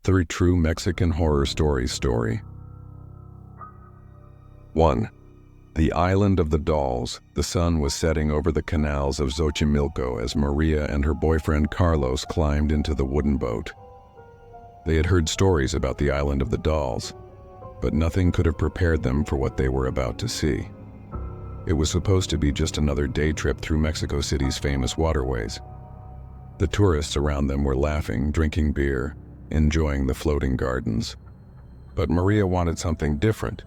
3 True Mexican Horror Stories story. 1. The Island of the Dolls. The sun was setting over the canals of Xochimilco as Maria and her boyfriend Carlos climbed into the wooden boat. They had heard stories about the Island of the Dolls, but nothing could have prepared them for what they were about to see. It was supposed to be just another day trip through Mexico City's famous waterways. The tourists around them were laughing, drinking beer, enjoying the floating gardens. But Maria wanted something different.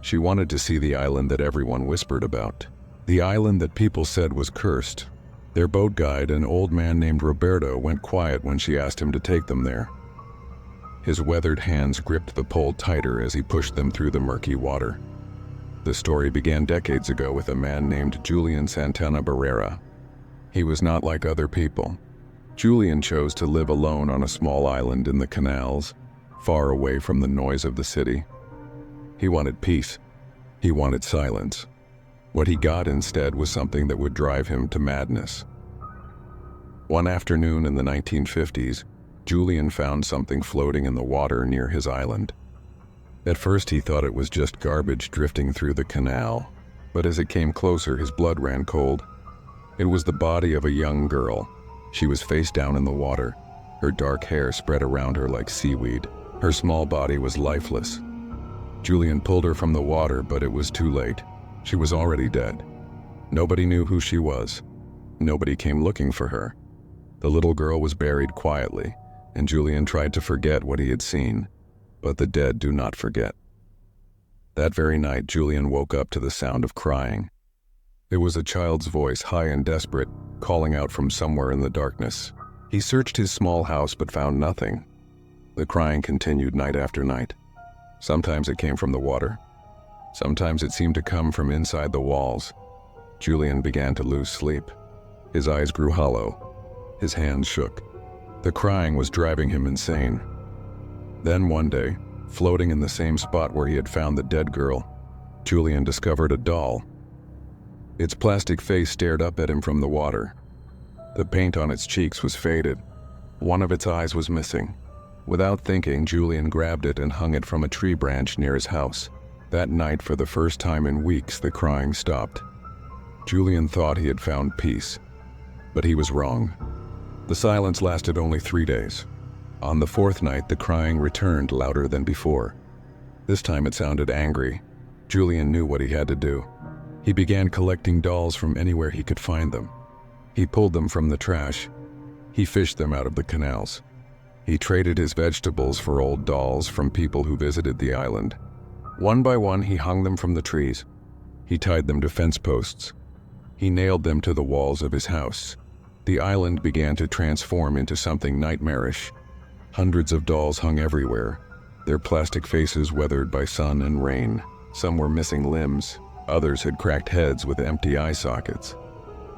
She wanted to see the island that everyone whispered about. The island that people said was cursed. Their boat guide, an old man named Roberto, went quiet when she asked him to take them there. His weathered hands gripped the pole tighter as he pushed them through the murky water. The story began decades ago with a man named Julian Santana Barrera. He was not like other people. Julian chose to live alone on a small island in the canals, far away from the noise of the city. He wanted peace. He wanted silence. What he got instead was something that would drive him to madness. One afternoon in the 1950s, Julian found something floating in the water near his island. At first he thought it was just garbage drifting through the canal, but as it came closer, his blood ran cold. It was the body of a young girl. She was face down in the water, her dark hair spread around her like seaweed. Her small body was lifeless. Julian pulled her from the water, but it was too late. She was already dead. Nobody knew who she was. Nobody came looking for her. The little girl was buried quietly, and Julian tried to forget what he had seen, but the dead do not forget. That very night, Julian woke up to the sound of crying. It was a child's voice, high and desperate, calling out from somewhere in the darkness. He searched his small house but found nothing. The crying continued night after night. Sometimes it came from the water. Sometimes it seemed to come from inside the walls. Julian began to lose sleep. His eyes grew hollow. His hands shook. The crying was driving him insane. Then one day, floating in the same spot where he had found the dead girl, Julian discovered a doll. Its plastic face stared up at him from the water. The paint on its cheeks was faded. One of its eyes was missing. Without thinking, Julian grabbed it and hung it from a tree branch near his house. That night, for the first time in weeks, the crying stopped. Julian thought he had found peace, but he was wrong. The silence lasted only 3 days. On the 4th night, the crying returned louder than before. This time it sounded angry. Julian knew what he had to do. He began collecting dolls from anywhere he could find them. He pulled them from the trash. He fished them out of the canals. He traded his vegetables for old dolls from people who visited the island. One by one, he hung them from the trees. He tied them to fence posts. He nailed them to the walls of his house. The island began to transform into something nightmarish. Hundreds of dolls hung everywhere, their plastic faces weathered by sun and rain. Some were missing limbs. Others had cracked heads with empty eye sockets.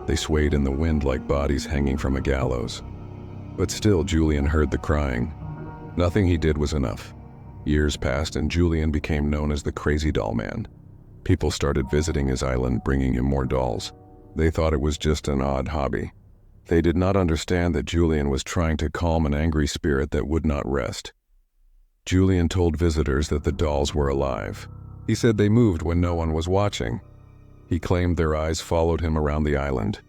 They swayed in the wind like bodies hanging from a gallows. But still, Julian heard the crying. Nothing he did was enough. Years passed and Julian became known as the Crazy Doll Man. People started visiting his island, bringing him more dolls. They thought it was just an odd hobby. They did not understand that Julian was trying to calm an angry spirit that would not rest. Julian told visitors that the dolls were alive. He said they moved when no one was watching. He claimed their eyes followed him around the island.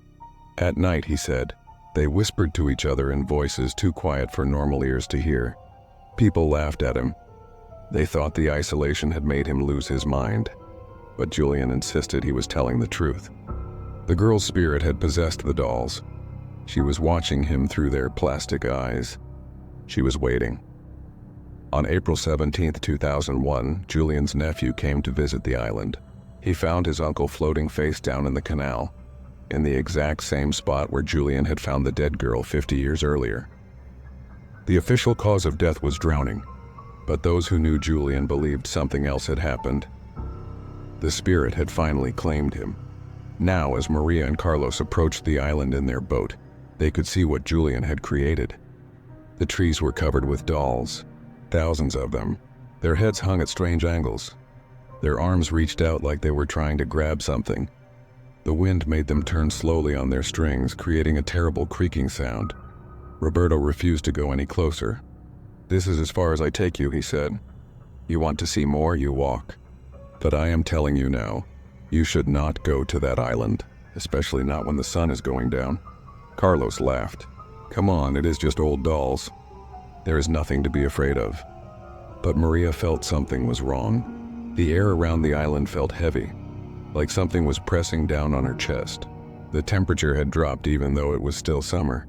At night, he said, they whispered to each other in voices too quiet for normal ears to hear. People laughed at him. They thought the isolation had made him lose his mind. But Julian insisted he was telling the truth. The girl's spirit had possessed the dolls. She was watching him through their plastic eyes. She was waiting. On April 17, 2001, Julian's nephew came to visit the island. He found his uncle floating face down in the canal, in the exact same spot where Julian had found the dead girl 50 years earlier. The official cause of death was drowning, but those who knew Julian believed something else had happened. The spirit had finally claimed him. Now, as Maria and Carlos approached the island in their boat, they could see what Julian had created. The trees were covered with dolls. Thousands of them. Their heads hung at strange angles. Their arms reached out like they were trying to grab something. The wind made them turn slowly on their strings, creating a terrible creaking sound. Roberto refused to go any closer. "This is as far as I take you," he said. "You want to see more, you walk. But I am telling you now, you should not go to that island, especially not when the sun is going down." Carlos laughed. "Come on, it is just old dolls. There is nothing to be afraid of." But Maria felt something was wrong. The air around the island felt heavy, like something was pressing down on her chest. The temperature had dropped even though it was still summer.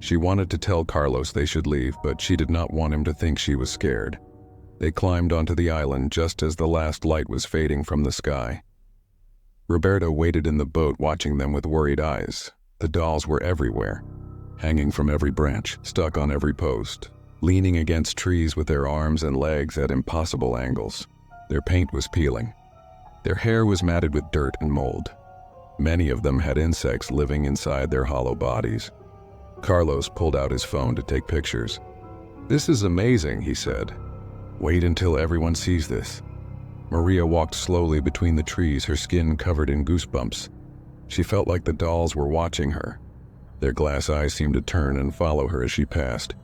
She wanted to tell Carlos they should leave, but she did not want him to think she was scared. They climbed onto the island just as the last light was fading from the sky. Roberto waited in the boat watching them with worried eyes. The dolls were everywhere, hanging from every branch, stuck on every post, leaning against trees with their arms and legs at impossible angles. Their paint was peeling. Their hair was matted with dirt and mold. Many of them had insects living inside their hollow bodies. Carlos pulled out his phone to take pictures. "This is amazing," he said. "Wait until everyone sees this." Maria walked slowly between the trees, her skin covered in goosebumps. She felt like the dolls were watching her. Their glass eyes seemed to turn and follow her as she passed.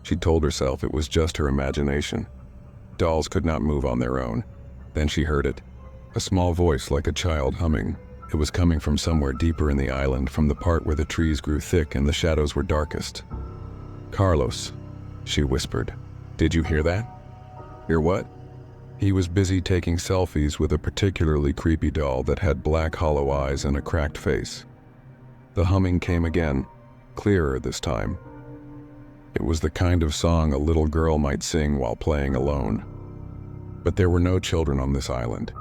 She told herself it was just her imagination. Dolls could not move on their own. Then she heard it. A small voice like a child humming. It was coming from somewhere deeper in the island, from the part where the trees grew thick and the shadows were darkest. "Carlos," she whispered. "Did you hear that?" "Hear what?" He was busy taking selfies with a particularly creepy doll that had black hollow eyes and a cracked face. The humming came again, clearer this time. It was the kind of song a little girl might sing while playing alone. But there were no children on this island.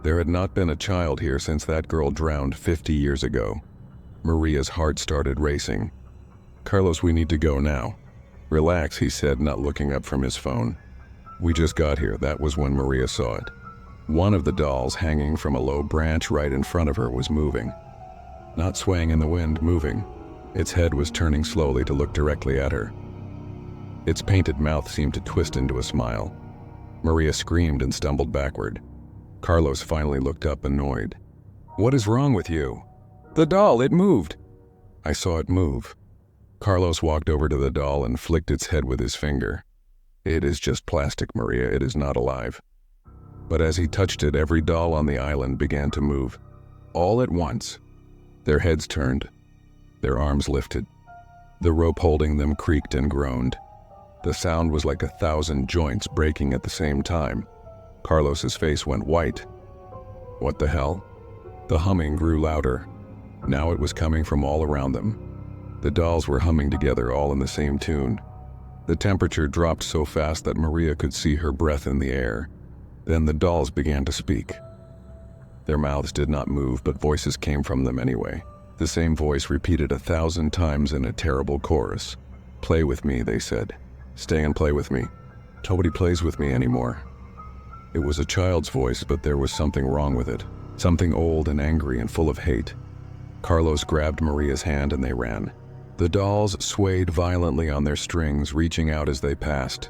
There had not been a child here since that girl drowned 50 years ago. Maria's heart started racing. "Carlos, we need to go now." "Relax," he said, not looking up from his phone. "We just got here." That was when Maria saw it. One of the dolls hanging from a low branch right in front of her was moving. Not swaying in the wind, moving. Its head was turning slowly to look directly at her. Its painted mouth seemed to twist into a smile. Maria screamed and stumbled backward. Carlos finally looked up, annoyed. "What is wrong with you?" "The doll, it moved." "I saw it move." Carlos walked over to the doll and flicked its head with his finger. "It is just plastic, Maria. It is not alive." But as he touched it, every doll on the island began to move. All at once. Their heads turned. Their arms lifted. The rope holding them creaked and groaned. The sound was like 1,000 joints breaking at the same time. Carlos's face went white. What the hell? The humming grew louder. Now it was coming from all around them. The dolls were humming together, all in the same tune. The temperature dropped so fast that Maria could see her breath in the air. Then the dolls began to speak. Their mouths did not move, but voices came from them anyway. The same voice repeated 1,000 times in a terrible chorus. "Play with me," they said. "Stay and play with me. Nobody plays with me anymore." It was a child's voice, but there was something wrong with it. Something old and angry and full of hate. Carlos grabbed Maria's hand and they ran. The dolls swayed violently on their strings, reaching out as they passed.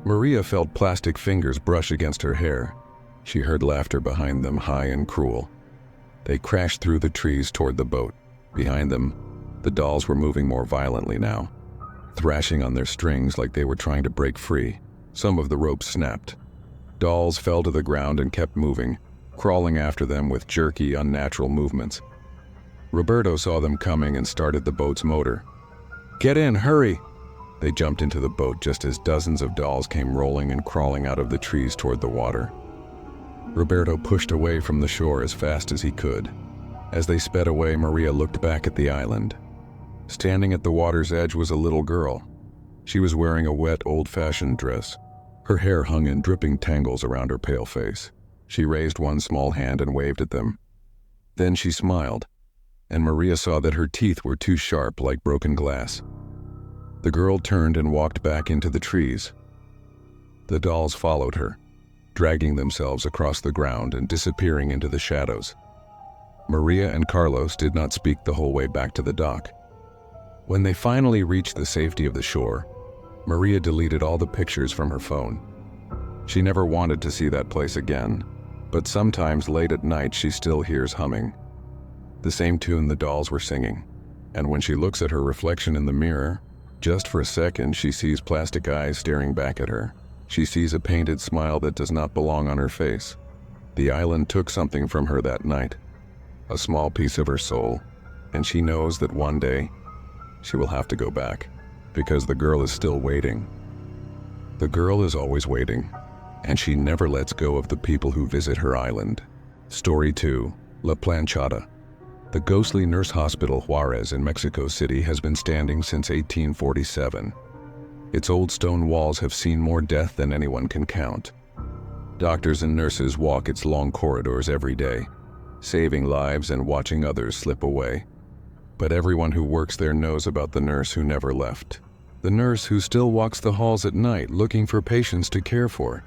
Maria felt plastic fingers brush against her hair. She heard laughter behind them, high and cruel. They crashed through the trees toward the boat. Behind them, the dolls were moving more violently now, thrashing on their strings like they were trying to break free. Some of the ropes snapped. Dolls fell to the ground and kept moving, crawling after them with jerky, unnatural movements. Roberto saw them coming and started the boat's motor. "Get in, hurry!" They jumped into the boat just as dozens of dolls came rolling and crawling out of the trees toward the water. Roberto pushed away from the shore as fast as he could. As they sped away, Maria looked back at the island. Standing at the water's edge was a little girl. She was wearing a wet, old-fashioned dress. Her hair hung in dripping tangles around her pale face. She raised one small hand and waved at them. Then she smiled, and Maria saw that her teeth were too sharp, like broken glass. The girl turned and walked back into the trees. The dolls followed her, dragging themselves across the ground and disappearing into the shadows. Maria and Carlos did not speak the whole way back to the dock. When they finally reached the safety of the shore, Maria deleted all the pictures from her phone. She never wanted to see that place again, but sometimes late at night she still hears humming. The same tune the dolls were singing, and when she looks at her reflection in the mirror, Just for a second, she sees plastic eyes staring back at her. She sees a painted smile that does not belong on her face. The island took something from her that night, a small piece of her soul, and she knows that one day she will have to go back, because the girl is still waiting. The girl is always waiting, and she never lets go of the people who visit her island. Story 2. La Planchada. The ghostly nurse hospital Juarez in Mexico City has been standing since 1847. Its old stone walls have seen more death than anyone can count. Doctors and nurses walk its long corridors every day, saving lives and watching others slip away. But everyone who works there knows about the nurse who never left. The nurse who still walks the halls at night looking for patients to care for.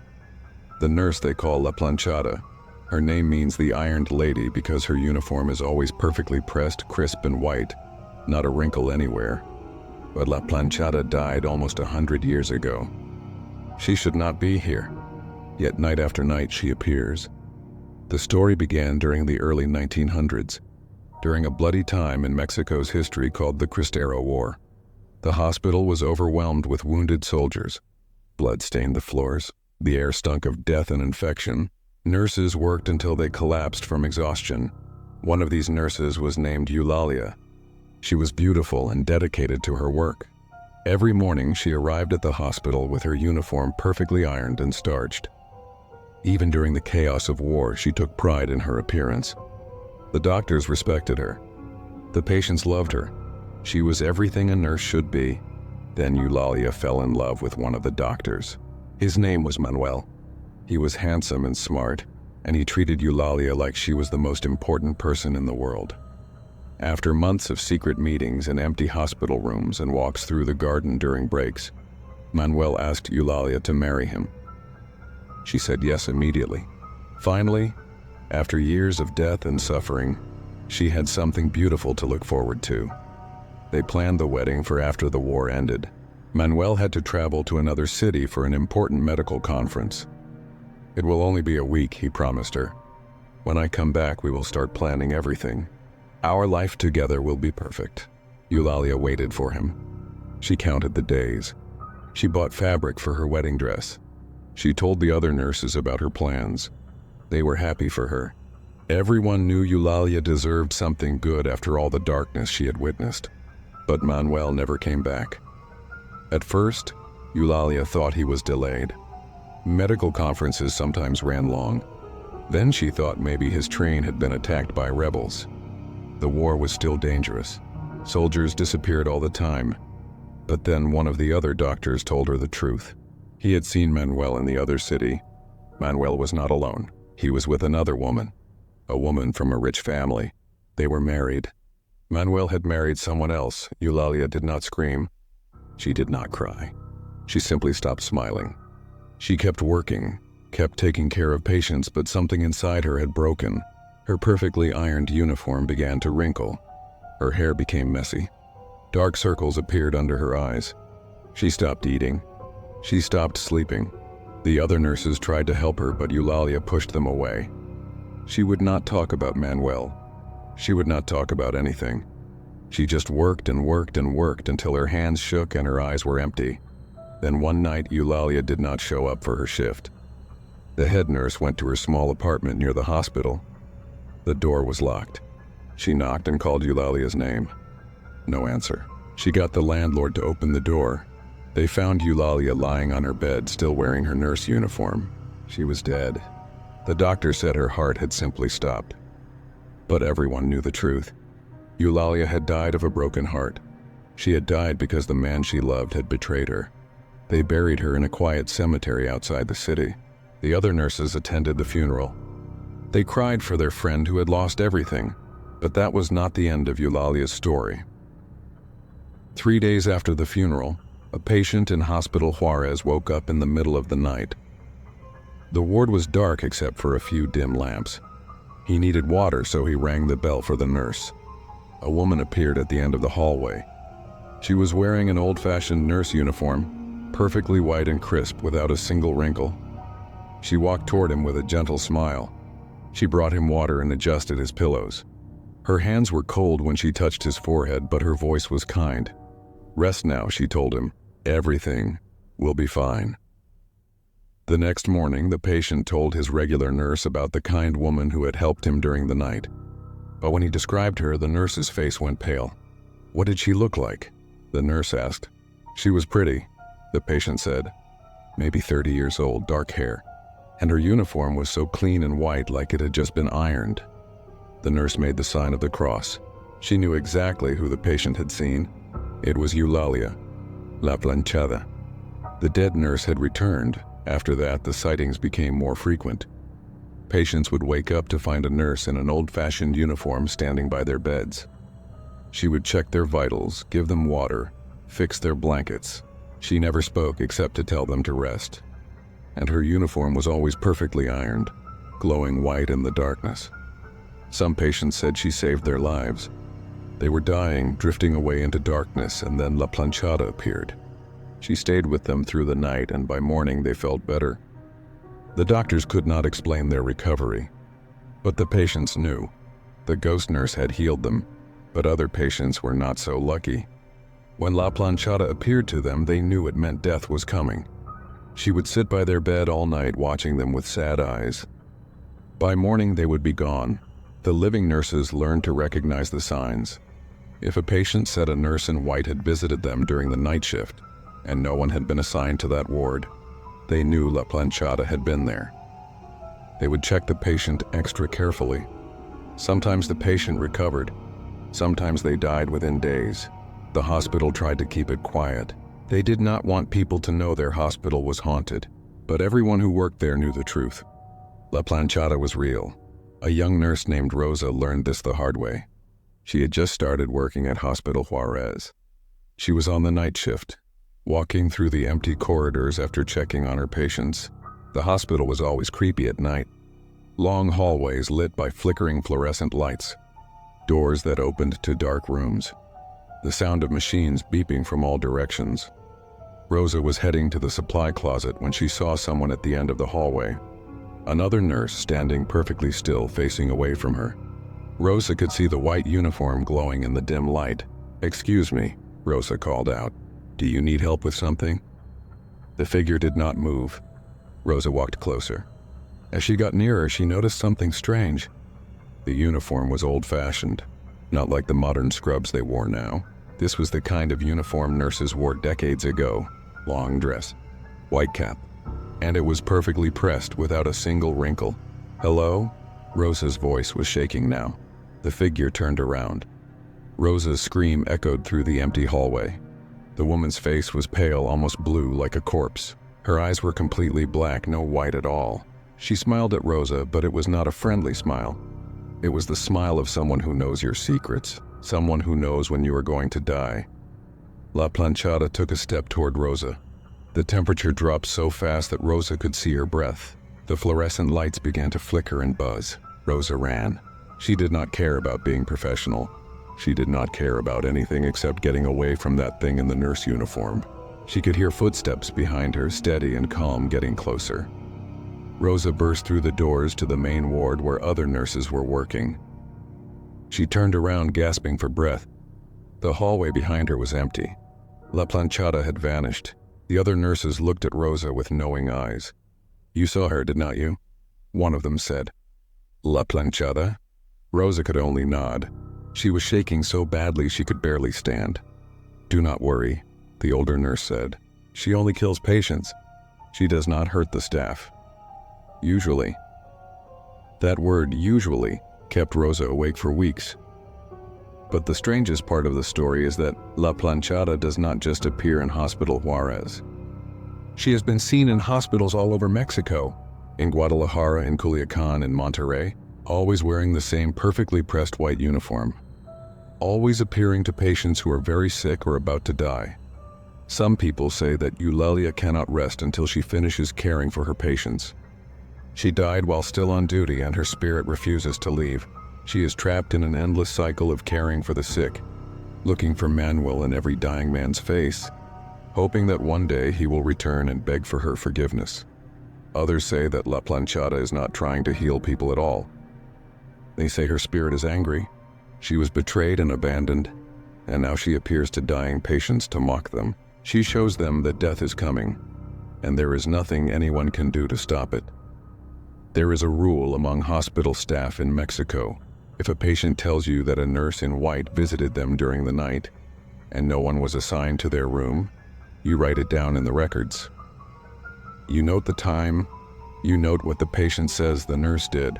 The nurse they call La Planchada. Her name means the ironed lady because her uniform is always perfectly pressed, crisp and white, not a wrinkle anywhere. But La Planchada died almost 100 years ago. She should not be here, yet night after night she appears. The story began during the early 1900s, during a bloody time in Mexico's history called the Cristero War. The hospital was overwhelmed with wounded soldiers. Blood stained the floors. The air stunk of death and infection. Nurses worked until they collapsed from exhaustion. One of these nurses was named Eulalia. She was beautiful and dedicated to her work. Every morning she arrived at the hospital with her uniform perfectly ironed and starched. Even during the chaos of war, she took pride in her appearance. The doctors respected her. The patients loved her. She was everything a nurse should be. Then Eulalia fell in love with one of the doctors. His name was Manuel. He was handsome and smart, and he treated Eulalia like she was the most important person in the world. After months of secret meetings in empty hospital rooms and walks through the garden during breaks, Manuel asked Eulalia to marry him. She said yes immediately. Finally, after years of death and suffering, she had something beautiful to look forward to. They planned the wedding for after the war ended. Manuel had to travel to another city for an important medical conference. It will only be a week, he promised her. When I come back, we will start planning everything. Our life together will be perfect. Eulalia waited for him. She counted the days. She bought fabric for her wedding dress. She told the other nurses about her plans. They were happy for her. Everyone knew Eulalia deserved something good after all the darkness she had witnessed. But Manuel never came back. At first, Eulalia thought he was delayed. Medical conferences sometimes ran long. Then she thought maybe his train had been attacked by rebels. The war was still dangerous. Soldiers disappeared all the time. But then one of the other doctors told her the truth. He had seen Manuel in the other city. Manuel was not alone. He was with another woman, a woman from a rich family. They were married. Manuel had married someone else. Eulalia did not scream. She did not cry. She simply stopped smiling. She kept working, kept taking care of patients, but something inside her had broken. Her perfectly ironed uniform began to wrinkle. Her hair became messy. Dark circles appeared under her eyes. She stopped eating. She stopped sleeping. The other nurses tried to help her, but Eulalia pushed them away. She would not talk about Manuel. She would not talk about anything. She just worked and worked and worked until her hands shook and her eyes were empty. Then one night, Eulalia did not show up for her shift. The head nurse went to her small apartment near the hospital. The door was locked. She knocked and called Eulalia's name. No answer. She got the landlord to open the door. They found Eulalia lying on her bed, still wearing her nurse uniform. She was dead. The doctor said her heart had simply stopped. But everyone knew the truth. Eulalia had died of a broken heart. She had died because the man she loved had betrayed her. They buried her in a quiet cemetery outside the city. The other nurses attended the funeral. They cried for their friend who had lost everything, but that was not the end of Eulalia's story. 3 days after the funeral, a patient in Hospital Juarez woke up in the middle of the night. The ward was dark except for a few dim lamps. He needed water, so he rang the bell for the nurse. A woman appeared at the end of the hallway. She was wearing an old-fashioned nurse uniform, perfectly white and crisp without a single wrinkle. She walked toward him with a gentle smile. She brought him water and adjusted his pillows. Her hands were cold when she touched his forehead, but her voice was kind. "Rest now," she told him. "Everything will be fine." The next morning, the patient told his regular nurse about the kind woman who had helped him during the night. But when he described her, the nurse's face went pale. "What did she look like?" the nurse asked. "She was pretty," the patient said. "Maybe 30 years old, dark hair. And her uniform was so clean and white, like it had just been ironed." The nurse made the sign of the cross. She knew exactly who the patient had seen. It was Eulalia, La Planchada. The dead nurse had returned. After that, the sightings became more frequent. Patients would wake up to find a nurse in an old-fashioned uniform standing by their beds. She would check their vitals, give them water, fix their blankets. She never spoke except to tell them to rest. And her uniform was always perfectly ironed, glowing white in the darkness. Some patients said she saved their lives. They were dying, drifting away into darkness, and then La Planchada appeared. She stayed with them through the night, and by morning they felt better. The doctors could not explain their recovery, but the patients knew. The ghost nurse had healed them, but other patients were not so lucky. When La Planchada appeared to them, they knew it meant death was coming. She would sit by their bed all night, watching them with sad eyes. By morning they would be gone. The living nurses learned to recognize the signs. If a patient said a nurse in white had visited them during the night shift, and no one had been assigned to that ward, they knew La Planchada had been there. They would check the patient extra carefully. Sometimes the patient recovered. Sometimes they died within days. The hospital tried to keep it quiet. They did not want people to know their hospital was haunted, but everyone who worked there knew the truth. La Planchada was real. A young nurse named Rosa learned this the hard way. She had just started working at Hospital Juarez. She was on the night shift, walking through the empty corridors after checking on her patients. The hospital was always creepy at night. Long hallways lit by flickering fluorescent lights. Doors that opened to dark rooms. The sound of machines beeping from all directions. Rosa was heading to the supply closet when she saw someone at the end of the hallway. Another nurse standing perfectly still, facing away from her. Rosa could see the white uniform glowing in the dim light. "Excuse me," Rosa called out. "Do you need help with something?" The figure did not move. Rosa walked closer. As she got nearer, she noticed something strange. The uniform was old-fashioned, not like the modern scrubs they wore now. This was the kind of uniform nurses wore decades ago. Long dress, white cap, and it was perfectly pressed without a single wrinkle. "Hello?" Rosa's voice was shaking now. The figure turned around. Rosa's scream echoed through the empty hallway. The woman's face was pale, almost blue, like a corpse. Her eyes were completely black, no white at all. She smiled at Rosa, but it was not a friendly smile. It was the smile of someone who knows your secrets, someone who knows when you are going to die. La Planchada took a step toward Rosa. The temperature dropped so fast that Rosa could see her breath. The fluorescent lights began to flicker and buzz. Rosa ran. She did not care about being professional. She did not care about anything except getting away from that thing in the nurse uniform. She could hear footsteps behind her, steady and calm, getting closer. Rosa burst through the doors to the main ward where other nurses were working. She turned around, gasping for breath. The hallway behind her was empty. La Planchada had vanished. The other nurses looked at Rosa with knowing eyes. "You saw her, did not you?" one of them said. "La Planchada?" Rosa could only nod. She was shaking so badly she could barely stand. "Do not worry," the older nurse said. "She only kills patients. She does not hurt the staff. Usually." That word, usually, kept Rosa awake for weeks. But the strangest part of the story is that La Planchada does not just appear in Hospital Juarez. She has been seen in hospitals all over Mexico, in Guadalajara, in Culiacan, in Monterrey, always wearing the same perfectly pressed white uniform. Always appearing to patients who are very sick or about to die. Some people say that Eulalia cannot rest until she finishes caring for her patients. She died while still on duty and her spirit refuses to leave. She is trapped in an endless cycle of caring for the sick, looking for Manuel in every dying man's face, hoping that one day he will return and beg for her forgiveness. Others say that La Planchada is not trying to heal people at all. They say her spirit is angry. She was betrayed and abandoned, and now she appears to dying patients to mock them. She shows them that death is coming, and there is nothing anyone can do to stop it. There is a rule among hospital staff in Mexico. If a patient tells you that a nurse in white visited them during the night, and no one was assigned to their room, you write it down in the records. You note the time, you note what the patient says the nurse did,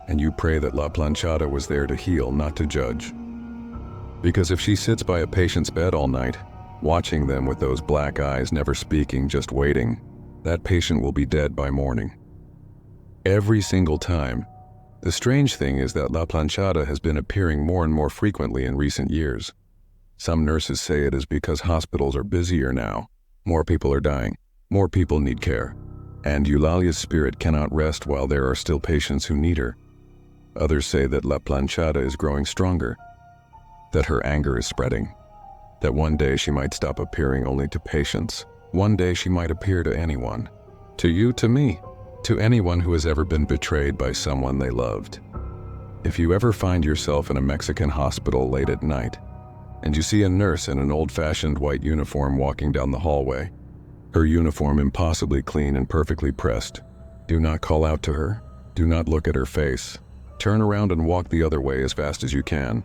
and you pray that La Planchada was there to heal, not to judge. Because if she sits by a patient's bed all night, watching them with those black eyes, never speaking, just waiting, that patient will be dead by morning. Every single time. The strange thing is that La Planchada has been appearing more and more frequently in recent years. Some nurses say it is because hospitals are busier now. More people are dying. More people need care. And Eulalia's spirit cannot rest while there are still patients who need her. Others say that La Planchada is growing stronger, that her anger is spreading, that one day she might stop appearing only to patients. One day she might appear to anyone. To you, to me, to anyone who has ever been betrayed by someone they loved. If you ever find yourself in a Mexican hospital late at night, and you see a nurse in an old-fashioned white uniform walking down the hallway, her uniform impossibly clean and perfectly pressed, do not call out to her. Do not look at her face. Turn around and walk the other way as fast as you can.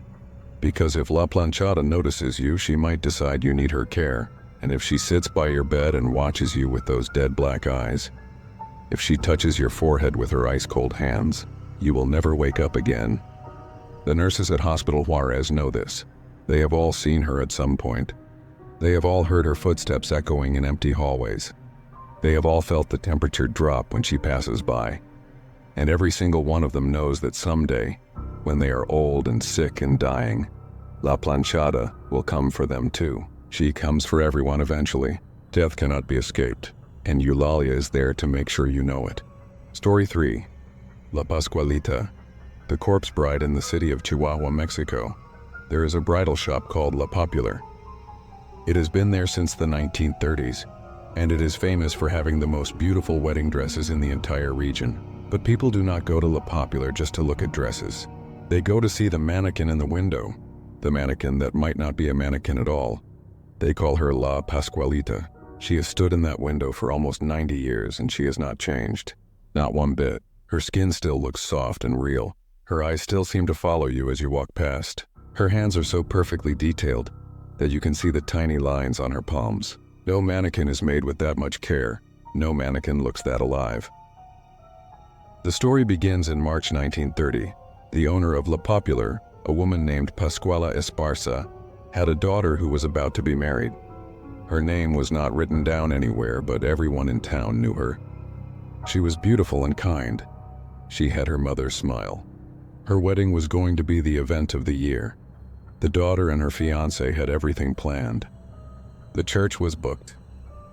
Because if La Planchada notices you, she might decide you need her care. And if she sits by your bed and watches you with those dead black eyes, if she touches your forehead with her ice-cold hands, you will never wake up again. The nurses at Hospital Juarez know this. They have all seen her at some point. They have all heard her footsteps echoing in empty hallways. They have all felt the temperature drop when she passes by. And every single one of them knows that someday, when they are old and sick and dying, La Planchada will come for them too. She comes for everyone eventually. Death cannot be escaped, and Eulalia is there to make sure you know it. Story 3. La Pascualita, the corpse bride in the city of Chihuahua, Mexico. There is a bridal shop called La Popular. It has been there since the 1930s, and it is famous for having the most beautiful wedding dresses in the entire region. But people do not go to La Popular just to look at dresses. They go to see the mannequin in the window, the mannequin that might not be a mannequin at all. They call her La Pascualita. She has stood in that window for almost 90 years, and she has not changed. Not one bit. Her skin still looks soft and real. Her eyes still seem to follow you as you walk past. Her hands are so perfectly detailed that you can see the tiny lines on her palms. No mannequin is made with that much care. No mannequin looks that alive. The story begins in March 1930. The owner of La Popular, a woman named Pascuala Esparza, had a daughter who was about to be married. Her name was not written down anywhere, but everyone in town knew her. She was beautiful and kind. She had her mother's smile. Her wedding was going to be the event of the year. The daughter and her fiancé had everything planned. The church was booked.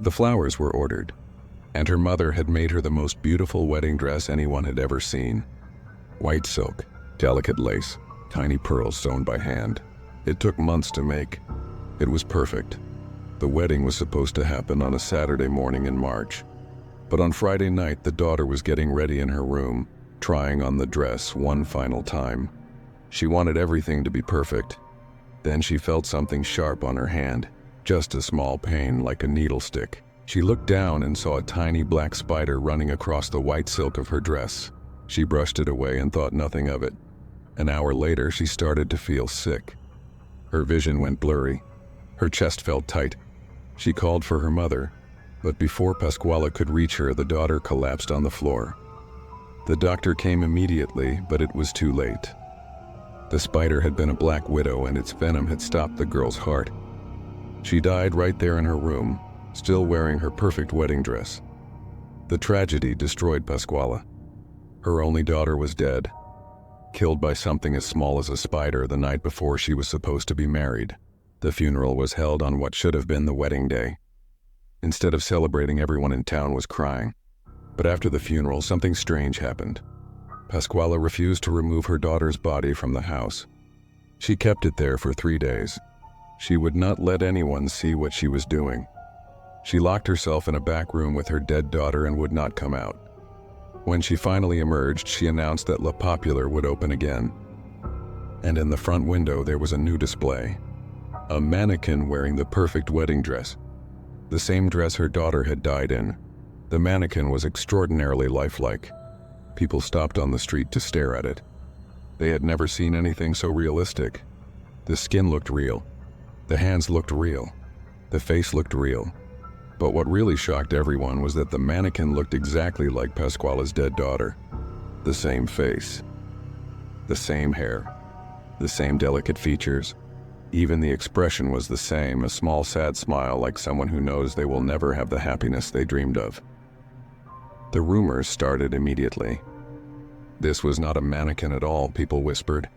The flowers were ordered. And her mother had made her the most beautiful wedding dress anyone had ever seen. White silk, delicate lace, tiny pearls sewn by hand. It took months to make. It was perfect. The wedding was supposed to happen on a Saturday morning in March. But on Friday night, the daughter was getting ready in her room, trying on the dress one final time. She wanted everything to be perfect. Then she felt something sharp on her hand, just a small pain like a needle stick. She looked down and saw a tiny black spider running across the white silk of her dress. She brushed it away and thought nothing of it. An hour later, she started to feel sick. Her vision went blurry. Her chest felt tight. She called for her mother, but before Pascuala could reach her, the daughter collapsed on the floor. The doctor came immediately, but it was too late. The spider had been a black widow, and its venom had stopped the girl's heart. She died right there in her room, still wearing her perfect wedding dress. The tragedy destroyed Pascuala. Her only daughter was dead, killed by something as small as a spider the night before she was supposed to be married. The funeral was held on what should have been the wedding day. Instead of celebrating, everyone in town was crying. But after the funeral, something strange happened. Pascuala refused to remove her daughter's body from the house. She kept it there for 3 days. She would not let anyone see what she was doing. She locked herself in a back room with her dead daughter and would not come out. When she finally emerged, she announced that La Popular would open again. And in the front window there was a new display. A mannequin wearing the perfect wedding dress. The same dress her daughter had died in. The mannequin was extraordinarily lifelike. People stopped on the street to stare at it. They had never seen anything so realistic. The skin looked real. The hands looked real. The face looked real. But what really shocked everyone was that the mannequin looked exactly like Pasquale's dead daughter. The same face. The same hair. The same delicate features. Even the expression was the same, a small sad smile like someone who knows they will never have the happiness they dreamed of. The rumors started immediately. This was not a mannequin at all, people whispered.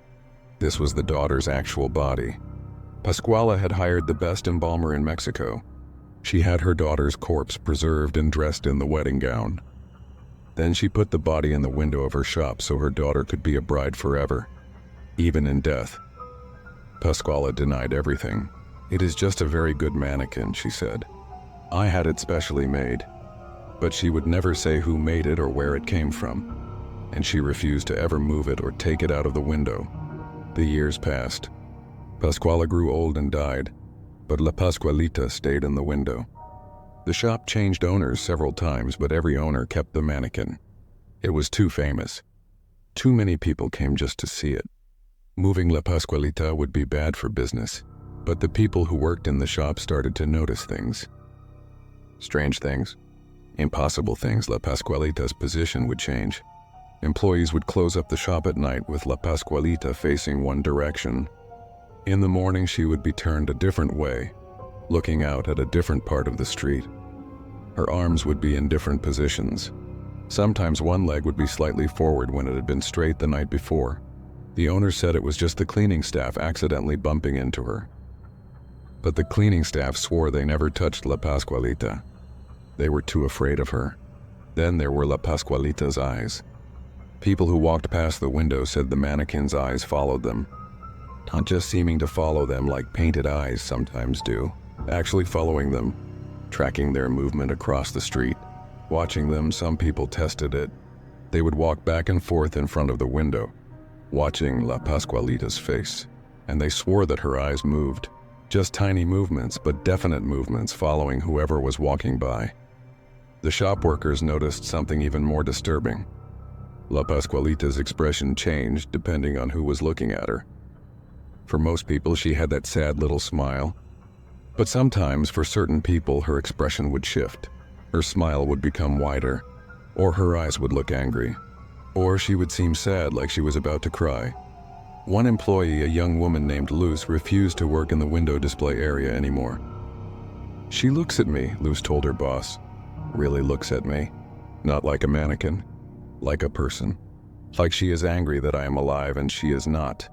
This was the daughter's actual body. Pasquale had hired the best embalmer in Mexico. She had her daughter's corpse preserved and dressed in the wedding gown. Then she put the body in the window of her shop so her daughter could be a bride forever, even in death. Pasquale denied everything. "It is just a very good mannequin," she said. "I had it specially made." But she would never say who made it or where it came from, and she refused to ever move it or take it out of the window. The years passed. Pasquale grew old and died, but La Pascualita stayed in the window. The shop changed owners several times, but every owner kept the mannequin. It was too famous. Too many people came just to see it. Moving La Pascualita would be bad for business, but the people who worked in the shop started to notice things. Strange things. Impossible things. La Pascualita's position would change. Employees would close up the shop at night with La Pascualita facing one direction. In the morning she would be turned a different way, looking out at a different part of the street. Her arms would be in different positions. Sometimes one leg would be slightly forward when it had been straight the night before. The owner said it was just the cleaning staff accidentally bumping into her. But the cleaning staff swore they never touched La Pascualita. They were too afraid of her. Then there were La Pascualita's eyes. People who walked past the window said the mannequin's eyes followed them. Not just seeming to follow them like painted eyes sometimes do, actually following them, tracking their movement across the street. Watching them, some people tested it. They would walk back and forth in front of the window, watching La Pascualita's face, and they swore that her eyes moved. Just tiny movements, but definite movements following whoever was walking by. The shop workers noticed something even more disturbing. La Pascualita's expression changed depending on who was looking at her. For most people, she had that sad little smile. But sometimes, for certain people, her expression would shift. Her smile would become wider, or her eyes would look angry, or she would seem sad like she was about to cry. One employee, a young woman named Luz, refused to work in the window display area anymore. "She looks at me," Luz told her boss. "Really looks at me. Not like a mannequin. Like a person. Like she is angry that I am alive and she is not."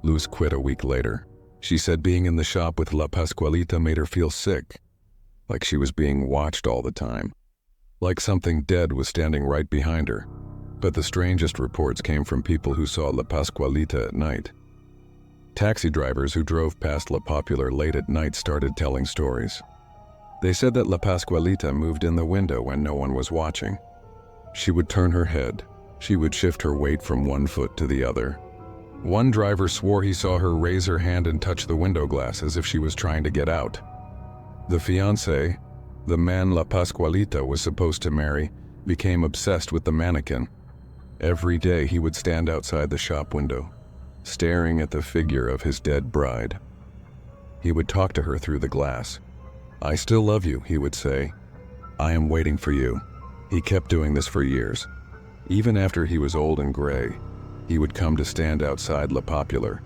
Luz quit a week later. She said being in the shop with La Pascualita made her feel sick. Like she was being watched all the time. Like something dead was standing right behind her. But the strangest reports came from people who saw La Pascualita at night. Taxi drivers who drove past La Popular late at night started telling stories. They said that La Pascualita moved in the window when no one was watching. She would turn her head. She would shift her weight from one foot to the other. One driver swore he saw her raise her hand and touch the window glass as if she was trying to get out. The fiancé, the man La Pascualita was supposed to marry, became obsessed with the mannequin. Every day he would stand outside the shop window, staring at the figure of his dead bride. He would talk to her through the glass. "I still love you," he would say. "I am waiting for you." He kept doing this for years. Even after he was old and gray, he would come to stand outside La Popular,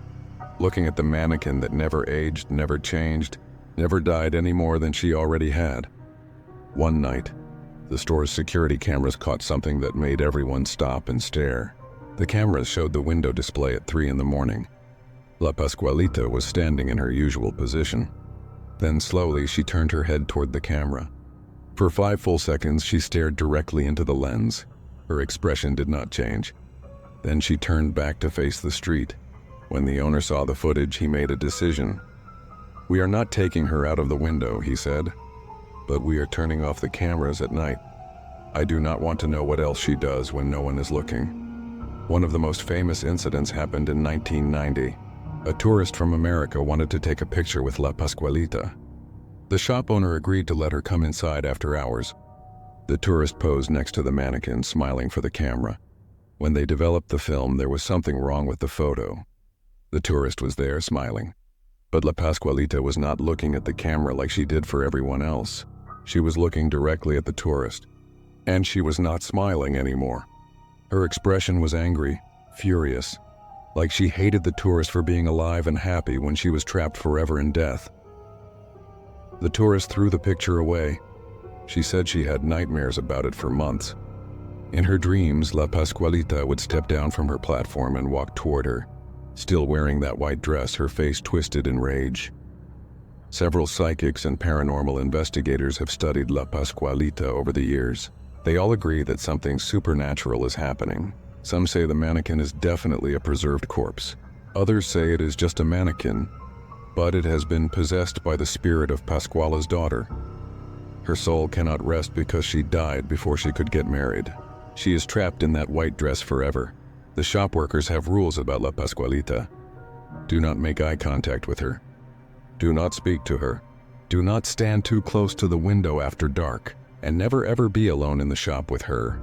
looking at the mannequin that never aged, never changed, never died any more than she already had. One night, the store's security cameras caught something that made everyone stop and stare. The cameras showed the window display at 3 in the morning. La Pascualita was standing in her usual position. Then slowly she turned her head toward the camera. For 5 full seconds she stared directly into the lens. Her expression did not change. Then she turned back to face the street. When the owner saw the footage, he made a decision. "We are not taking her out of the window," he said, "but we are turning off the cameras at night. I do not want to know what else she does when no one is looking." One of the most famous incidents happened in 1990. A tourist from America wanted to take a picture with La Pascualita. The shop owner agreed to let her come inside after hours. The tourist posed next to the mannequin, smiling for the camera. When they developed the film, there was something wrong with the photo. The tourist was there, smiling. But La Pascualita was not looking at the camera like she did for everyone else. She was looking directly at the tourist. And she was not smiling anymore. Her expression was angry, furious, like she hated the tourist for being alive and happy when she was trapped forever in death. The tourist threw the picture away. She said she had nightmares about it for months. In her dreams, La Pascualita would step down from her platform and walk toward her, still wearing that white dress, her face twisted in rage. Several psychics and paranormal investigators have studied La Pascualita over the years. They all agree that something supernatural is happening. Some say the mannequin is definitely a preserved corpse. Others say it is just a mannequin, but it has been possessed by the spirit of Pascuala's daughter. Her soul cannot rest because she died before she could get married. She is trapped in that white dress forever. The shop workers have rules about La Pascualita. Do not make eye contact with her. Do not speak to her. Do not stand too close to the window after dark, and never ever be alone in the shop with her.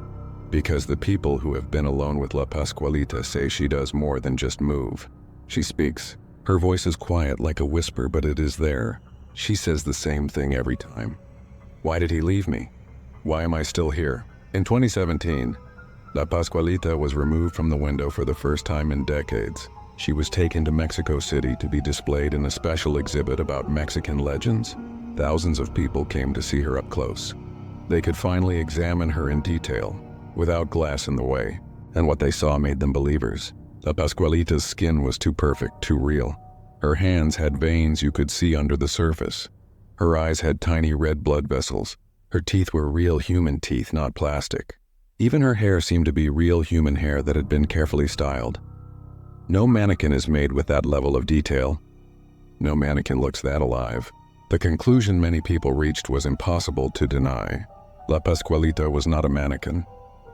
Because the people who have been alone with La Pascualita say she does more than just move. She speaks. Her voice is quiet like a whisper, but it is there. She says the same thing every time. Why did he leave me? Why am I still here? In 2017, La Pascualita was removed from the window for the first time in decades. She was taken to Mexico City to be displayed in a special exhibit about Mexican legends. Thousands of people came to see her up close. They could finally examine her in detail, without glass in the way, and what they saw made them believers. La Pascualita's skin was too perfect, too real. Her hands had veins you could see under the surface. Her eyes had tiny red blood vessels. Her teeth were real human teeth, not plastic. Even her hair seemed to be real human hair that had been carefully styled. No mannequin is made with that level of detail. No mannequin looks that alive. The conclusion many people reached was impossible to deny. La Pascualita was not a mannequin.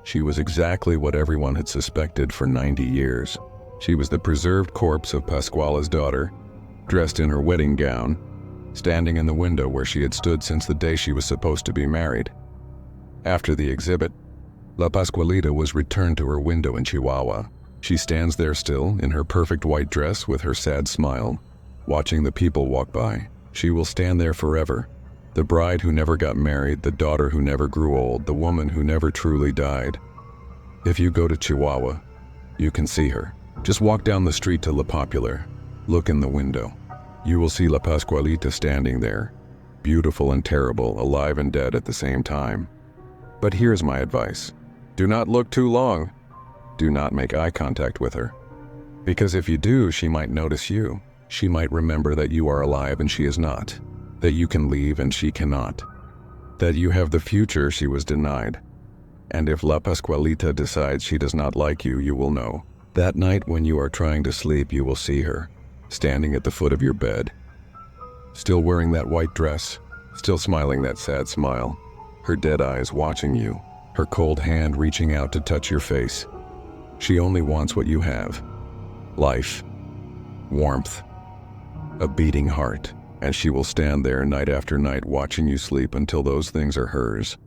She was exactly what everyone had suspected for 90 years. She was the preserved corpse of Pascuala's daughter, dressed in her wedding gown, standing in the window where she had stood since the day she was supposed to be married. After the exhibit, La Pascualita was returned to her window in Chihuahua. She stands there still, in her perfect white dress with her sad smile, watching the people walk by. She will stand there forever. The bride who never got married, the daughter who never grew old, the woman who never truly died. If you go to Chihuahua, you can see her. Just walk down the street to La Popular. Look in the window. You will see La Pascualita standing there, beautiful and terrible, alive and dead at the same time. But here's my advice. Do not look too long. Do not make eye contact with her. Because if you do, she might notice you. She might remember that you are alive and she is not. That you can leave and she cannot. That you have the future she was denied. And if La Pascualita decides she does not like you, you will know. That night when you are trying to sleep, you will see her, standing at the foot of your bed. Still wearing that white dress, still smiling that sad smile. Her dead eyes watching you, her cold hand reaching out to touch your face. She only wants what you have. Life, warmth, a beating heart. And she will stand there night after night watching you sleep until those things are hers.